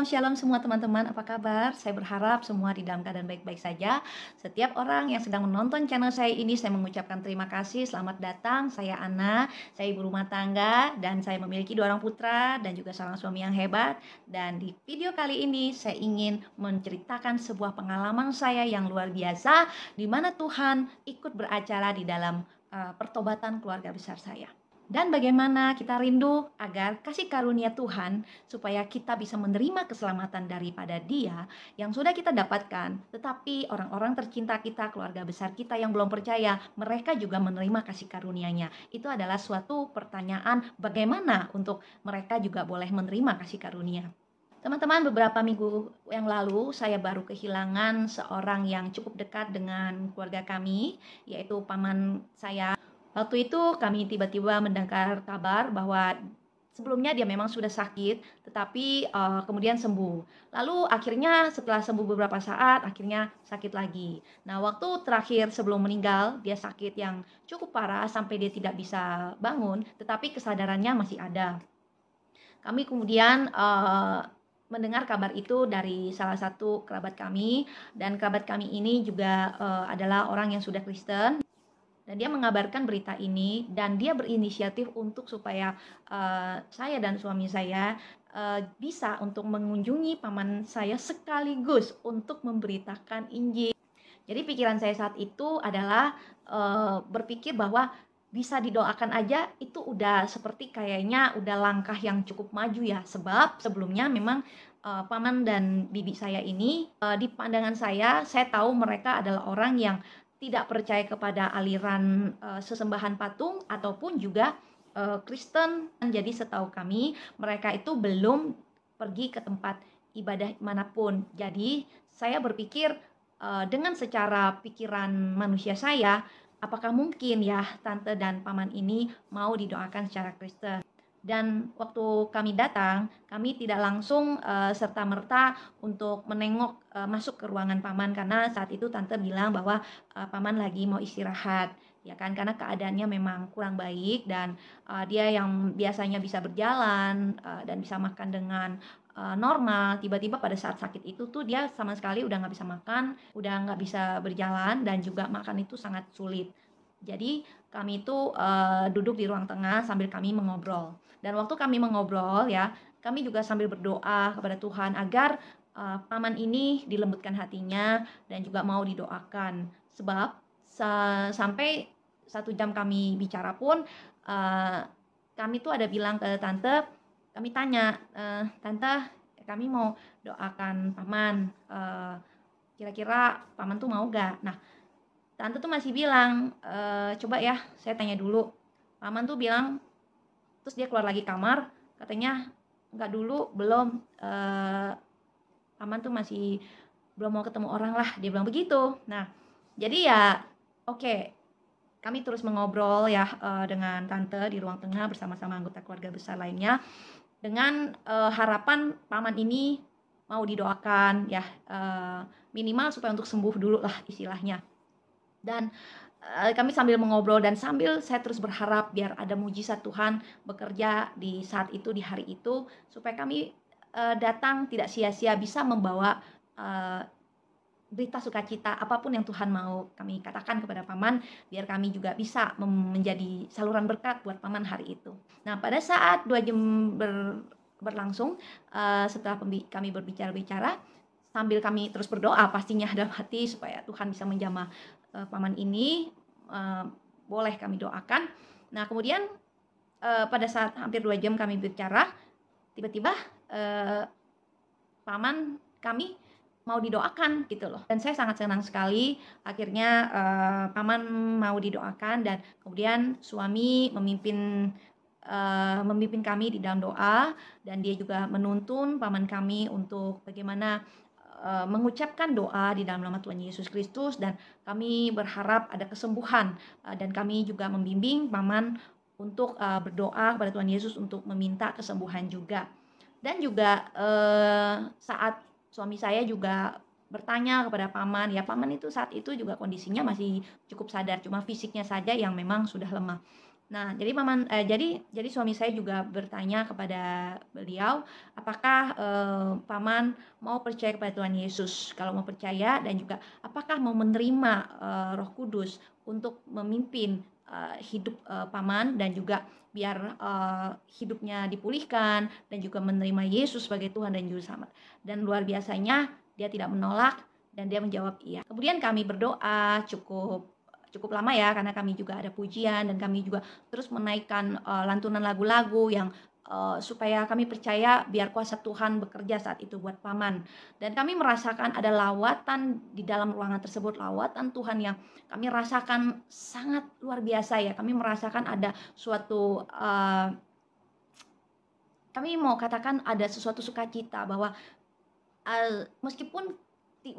Shalom semua teman-teman, apa kabar? Saya berharap semua di dalam keadaan baik-baik saja. Setiap orang yang sedang menonton channel saya ini, saya mengucapkan terima kasih. Selamat datang, saya Ana, saya ibu rumah tangga, dan saya memiliki 2 orang putra, dan juga seorang suami yang hebat. Dan di video kali ini, saya ingin menceritakan sebuah pengalaman saya yang luar biasa, di mana Tuhan ikut beracara di dalam pertobatan keluarga besar saya. Dan bagaimana kita rindu agar kasih karunia Tuhan supaya kita bisa menerima keselamatan daripada Dia yang sudah kita dapatkan. Tetapi orang-orang tercinta kita, keluarga besar kita yang belum percaya, mereka juga menerima kasih karunia-Nya. Itu adalah suatu pertanyaan bagaimana untuk mereka juga boleh menerima kasih karunia. Teman-teman, beberapa minggu yang lalu saya baru kehilangan seorang yang cukup dekat dengan keluarga kami, yaitu paman saya. Waktu itu kami tiba-tiba mendengar kabar bahwa sebelumnya dia memang sudah sakit, tetapi kemudian sembuh. Lalu akhirnya setelah sembuh beberapa saat, akhirnya sakit lagi. Nah, waktu terakhir sebelum meninggal, dia sakit yang cukup parah sampai dia tidak bisa bangun, tetapi kesadarannya masih ada. Kami kemudian mendengar kabar itu dari salah satu kerabat kami, dan kerabat kami ini juga adalah orang yang sudah Kristen. Dan dia mengabarkan berita ini, dan dia berinisiatif untuk supaya saya dan suami saya bisa untuk mengunjungi paman saya sekaligus untuk memberitakan Injil. Jadi pikiran saya saat itu adalah berpikir bahwa bisa didoakan aja itu udah seperti kayaknya udah langkah yang cukup maju ya. Sebab sebelumnya memang paman dan bibi saya ini di pandangan saya tahu mereka adalah orang yang tidak percaya kepada aliran sesembahan patung ataupun juga Kristen. Jadi setahu kami mereka itu belum pergi ke tempat ibadah manapun. Jadi saya berpikir dengan secara pikiran manusia saya, apakah mungkin ya tante dan paman ini mau didoakan secara Kristen. Dan waktu kami datang, kami tidak langsung serta-merta untuk menengok masuk ke ruangan paman, karena saat itu tante bilang bahwa paman lagi mau istirahat, ya kan, karena keadaannya memang kurang baik, dan dia yang biasanya bisa berjalan dan bisa makan dengan normal, tiba-tiba pada saat sakit itu tuh dia sama sekali udah nggak bisa makan, udah nggak bisa berjalan, dan juga makan itu sangat sulit. Jadi kami itu duduk di ruang tengah sambil kami mengobrol. Dan waktu kami mengobrol ya, kami juga sambil berdoa kepada Tuhan agar paman ini dilembutkan hatinya dan juga mau didoakan. Sebab sampai 1 jam kami bicara pun kami tuh ada bilang ke tante, kami tanya, tante, kami mau doakan paman, kira-kira paman tuh mau gak? Nah, tante tuh masih bilang, coba ya saya tanya dulu. Paman tuh bilang, terus dia keluar lagi kamar, katanya enggak dulu, belum, paman tuh masih belum mau ketemu orang lah, dia bilang begitu. Nah, jadi ya oke, kami terus mengobrol ya dengan tante di ruang tengah bersama-sama anggota keluarga besar lainnya, dengan harapan paman ini mau didoakan ya, minimal supaya untuk sembuh dulu lah istilahnya. Dan kami sambil mengobrol dan sambil saya terus berharap biar ada mujizat Tuhan bekerja di saat itu, di hari itu, supaya kami datang tidak sia-sia, bisa membawa berita sukacita apapun yang Tuhan mau kami katakan kepada paman, biar kami juga bisa menjadi saluran berkat buat paman hari itu. Nah, pada saat 2 jam berlangsung, setelah kami berbicara-bicara, sambil kami terus berdoa pastinya dalam hati supaya Tuhan bisa menjamah paman ini, boleh kami doakan. Nah, kemudian pada saat hampir 2 jam kami bicara, tiba-tiba paman kami mau didoakan gitu loh. Dan saya sangat senang sekali akhirnya paman mau didoakan, dan kemudian suami memimpin kami di dalam doa, dan dia juga menuntun paman kami untuk bagaimana mengucapkan doa di dalam nama Tuhan Yesus Kristus, dan kami berharap ada kesembuhan, dan kami juga membimbing paman untuk berdoa kepada Tuhan Yesus untuk meminta kesembuhan juga. Dan juga saat suami saya juga bertanya kepada paman, ya paman itu saat itu juga kondisinya masih cukup sadar, cuma fisiknya saja yang memang sudah lemah. Nah, jadi suami saya juga bertanya kepada beliau, apakah paman mau percaya kepada Tuhan Yesus? Kalau mau percaya, dan juga apakah mau menerima Roh Kudus untuk memimpin hidup paman, dan juga biar hidupnya dipulihkan, dan juga menerima Yesus sebagai Tuhan dan Juru Selamat. Dan luar biasanya dia tidak menolak, dan dia menjawab iya. Kemudian kami berdoa cukup lama ya, karena kami juga ada pujian, dan kami juga terus menaikkan lantunan lagu-lagu yang supaya kami percaya biar kuasa Tuhan bekerja saat itu buat paman. Dan kami merasakan ada lawatan di dalam ruangan tersebut, lawatan Tuhan yang kami rasakan sangat luar biasa ya. Kami merasakan ada suatu kami mau katakan ada sesuatu sukacita bahwa meskipun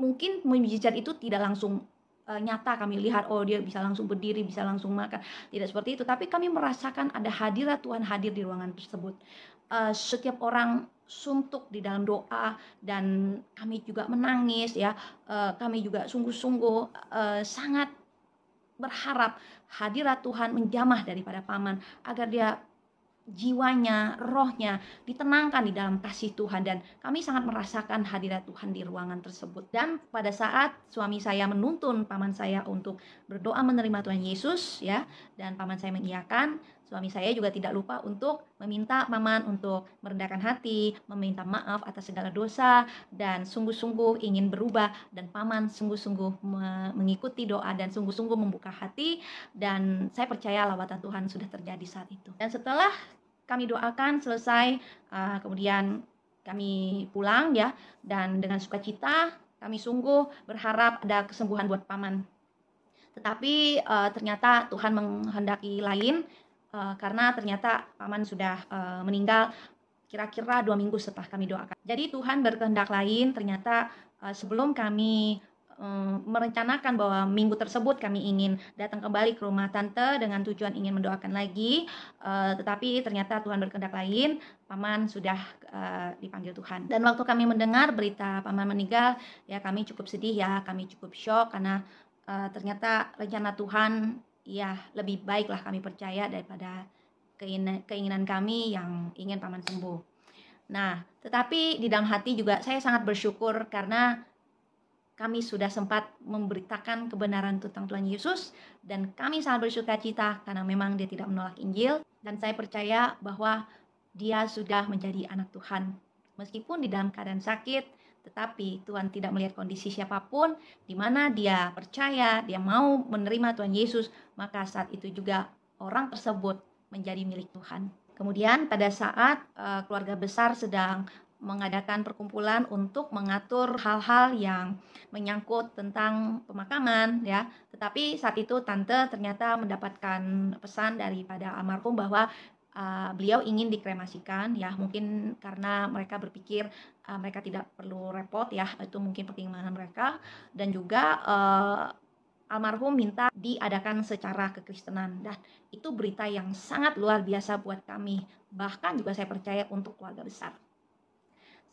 mungkin mujizat itu tidak langsung nyata kami lihat, oh dia bisa langsung berdiri, bisa langsung makan, tidak seperti itu, tapi kami merasakan ada hadirat Tuhan hadir di ruangan tersebut. Setiap orang suntuk di dalam doa, dan kami juga menangis ya. Kami juga sungguh-sungguh sangat berharap hadirat Tuhan menjamah daripada paman, agar dia jiwanya, rohnya ditenangkan di dalam kasih Tuhan, dan kami sangat merasakan hadirat Tuhan di ruangan tersebut. Dan pada saat suami saya menuntun paman saya untuk berdoa menerima Tuhan Yesus ya, dan paman saya mengiyakan, suami saya juga tidak lupa untuk meminta paman untuk merendahkan hati, meminta maaf atas segala dosa, dan sungguh-sungguh ingin berubah, dan paman sungguh-sungguh mengikuti doa dan sungguh-sungguh membuka hati, dan saya percaya lawatan Tuhan sudah terjadi saat itu. Dan setelah kami doakan selesai, kemudian kami pulang ya, dan dengan sukacita kami sungguh berharap ada kesembuhan buat paman. Tetapi ternyata Tuhan menghendaki lain, karena ternyata paman sudah meninggal kira-kira 2 minggu setelah kami doakan. Jadi Tuhan berkehendak lain. Ternyata sebelum kami merencanakan bahwa minggu tersebut kami ingin datang kembali ke rumah tante dengan tujuan ingin mendoakan lagi, tetapi ternyata Tuhan berkehendak lain, paman sudah dipanggil Tuhan. Dan waktu kami mendengar berita paman meninggal, ya kami cukup sedih ya, kami cukup shock, karena ternyata rencana Tuhan ya lebih baiklah kami percaya daripada keinginan kami yang ingin paman sembuh. Nah, tetapi di dalam hati juga saya sangat bersyukur karena kami sudah sempat memberitakan kebenaran tentang Tuhan Yesus, dan kami sangat bersukacita karena memang dia tidak menolak Injil, dan saya percaya bahwa dia sudah menjadi anak Tuhan. Meskipun di dalam keadaan sakit, tetapi Tuhan tidak melihat kondisi siapapun, di mana dia percaya, dia mau menerima Tuhan Yesus, maka saat itu juga orang tersebut menjadi milik Tuhan. Kemudian pada saat keluarga besar sedang mengadakan perkumpulan untuk mengatur hal-hal yang menyangkut tentang pemakaman ya, tetapi saat itu tante ternyata mendapatkan pesan daripada almarhum bahwa beliau ingin dikremasikan ya, mungkin karena mereka berpikir mereka tidak perlu repot ya, itu mungkin pertimbangan mereka. Dan juga almarhum minta diadakan secara kekristenan, dan itu berita yang sangat luar biasa buat kami, bahkan juga saya percaya untuk keluarga besar.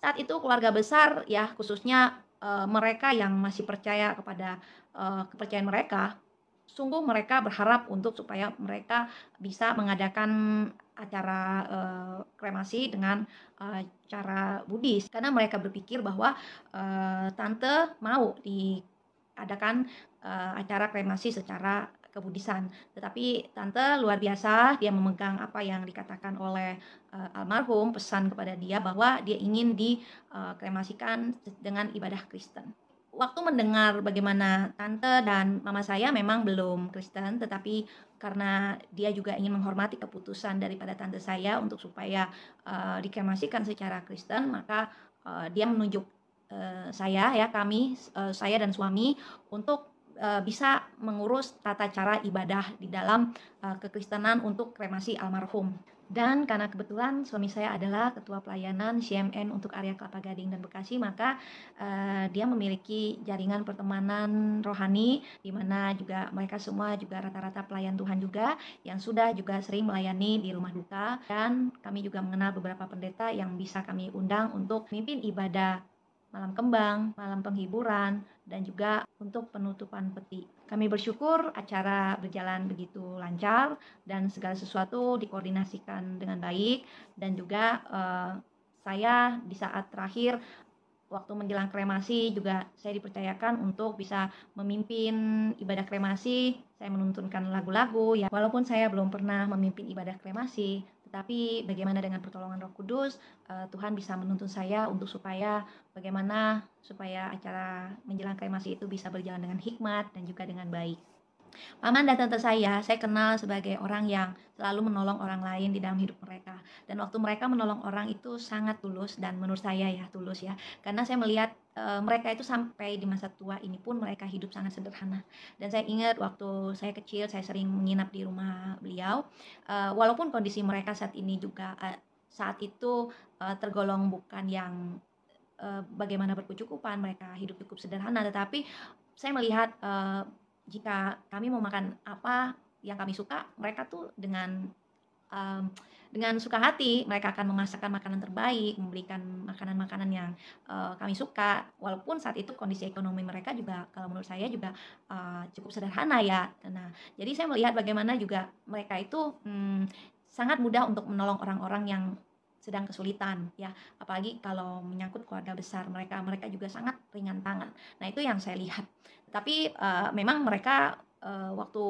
Saat itu keluarga besar ya, khususnya mereka yang masih percaya kepada kepercayaan mereka, sungguh mereka berharap untuk supaya mereka bisa mengadakan acara kremasi dengan cara Buddhis, karena mereka berpikir bahwa tante mau diadakan acara kremasi secara kebudisan. Tetapi tante luar biasa, dia memegang apa yang dikatakan oleh almarhum, pesan kepada dia bahwa dia ingin dikremasikan dengan ibadah Kristen. Waktu mendengar bagaimana tante dan mama saya memang belum Kristen, tetapi karena dia juga ingin menghormati keputusan daripada tante saya untuk supaya dikremasikan secara Kristen, maka dia menunjuk saya ya, saya dan suami untuk bisa mengurus tata cara ibadah di dalam kekristenan untuk kremasi almarhum. Dan karena kebetulan suami saya adalah ketua pelayanan CMN untuk area Kelapa Gading dan Bekasi, maka dia memiliki jaringan pertemanan rohani, di mana juga mereka semua juga rata-rata pelayan Tuhan juga, yang sudah juga sering melayani di rumah duka. Dan kami juga mengenal beberapa pendeta yang bisa kami undang untuk memimpin ibadah malam kembang, malam penghiburan, dan juga untuk penutupan peti. Kami bersyukur acara berjalan begitu lancar dan segala sesuatu dikoordinasikan dengan baik, dan juga saya di saat terakhir waktu menjelang kremasi juga saya dipercayakan untuk bisa memimpin ibadah kremasi. Saya menuntunkan lagu-lagu ya. Walaupun saya belum pernah memimpin ibadah kremasi, tetapi bagaimana dengan pertolongan Roh Kudus, Tuhan bisa menuntun saya untuk bagaimana supaya acara menjelang kremasi itu bisa berjalan dengan hikmat dan juga dengan baik. Paman dan tante saya kenal sebagai orang yang selalu menolong orang lain di dalam hidup mereka. Dan waktu mereka menolong orang itu sangat tulus, dan menurut saya ya tulus ya. Karena saya melihat mereka itu sampai di masa tua ini pun mereka hidup sangat sederhana. Dan saya ingat waktu saya kecil, saya sering menginap di rumah beliau. Walaupun kondisi mereka saat ini juga saat itu tergolong bukan yang bagaimana berkecukupan, mereka hidup cukup sederhana, tetapi saya melihat jika kami mau makan apa yang kami suka, mereka tuh dengan suka hati mereka akan memasakkan makanan terbaik, memberikan makanan-makanan yang kami suka, walaupun saat itu kondisi ekonomi mereka juga kalau menurut saya juga cukup sederhana ya. Nah, jadi saya melihat bagaimana juga mereka itu sangat mudah untuk menolong orang-orang yang sedang kesulitan ya, apalagi kalau menyangkut keluarga besar mereka juga sangat ringan tangan. Nah, itu yang saya lihat. Tapi memang mereka waktu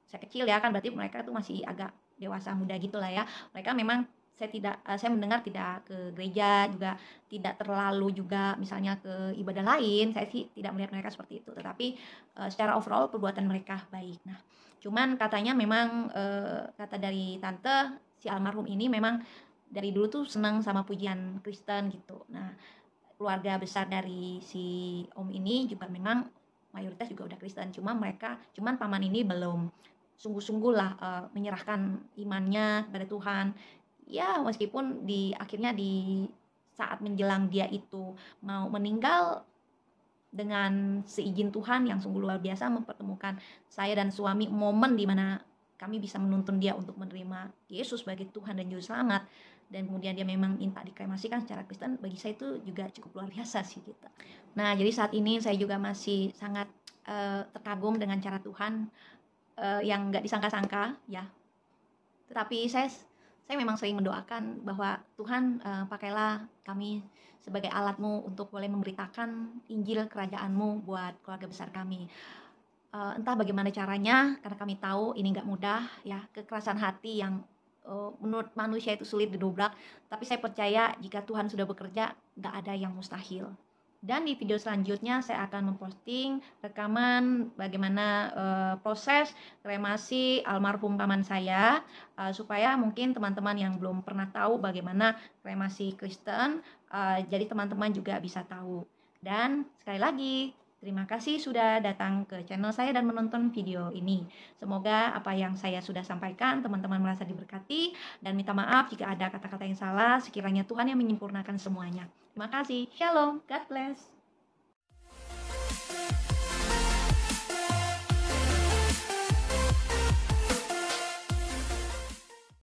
saya kecil ya kan, berarti mereka tuh masih agak dewasa muda gitulah ya. Mereka memang saya mendengar tidak ke gereja, juga tidak terlalu juga misalnya ke ibadah lain. Saya sih tidak melihat mereka seperti itu, tetapi secara overall perbuatan mereka baik. Nah, cuman katanya memang kata dari tante, si almarhum ini memang dari dulu tuh senang sama pujian Kristen gitu. Nah, keluarga besar dari si om ini juga memang mayoritas juga udah Kristen, cuman paman ini belum sungguh-sungguh lah menyerahkan imannya kepada Tuhan. Ya, meskipun akhirnya di saat menjelang dia itu mau meninggal, dengan seizin Tuhan yang sungguh luar biasa mempertemukan saya dan suami, momen di mana kami bisa menuntun dia untuk menerima Yesus sebagai Tuhan dan Juru Selamat, dan kemudian dia memang minta dikremasikan secara Kristen. Bagi saya itu juga cukup luar biasa sih gitu. Nah, jadi saat ini saya juga masih sangat terkagum dengan cara Tuhan yang nggak disangka-sangka ya. Tetapi saya memang sering mendoakan bahwa Tuhan pakailah kami sebagai alat-Mu untuk boleh memberitakan Injil kerajaan-Mu buat keluarga besar kami. Entah bagaimana caranya, karena kami tahu ini nggak mudah ya, kekerasan hati yang menurut manusia itu sulit didobrak, tapi saya percaya jika Tuhan sudah bekerja, nggak ada yang mustahil. Dan di video selanjutnya saya akan memposting rekaman bagaimana proses kremasi almarhum paman saya, supaya mungkin teman-teman yang belum pernah tahu bagaimana kremasi Kristen, jadi teman-teman juga bisa tahu. Dan sekali lagi, terima kasih sudah datang ke channel saya dan menonton video ini. Semoga apa yang saya sudah sampaikan teman-teman merasa diberkati, dan minta maaf jika ada kata-kata yang salah. Sekiranya Tuhan yang menyempurnakan semuanya. Terima kasih. Shalom. God bless.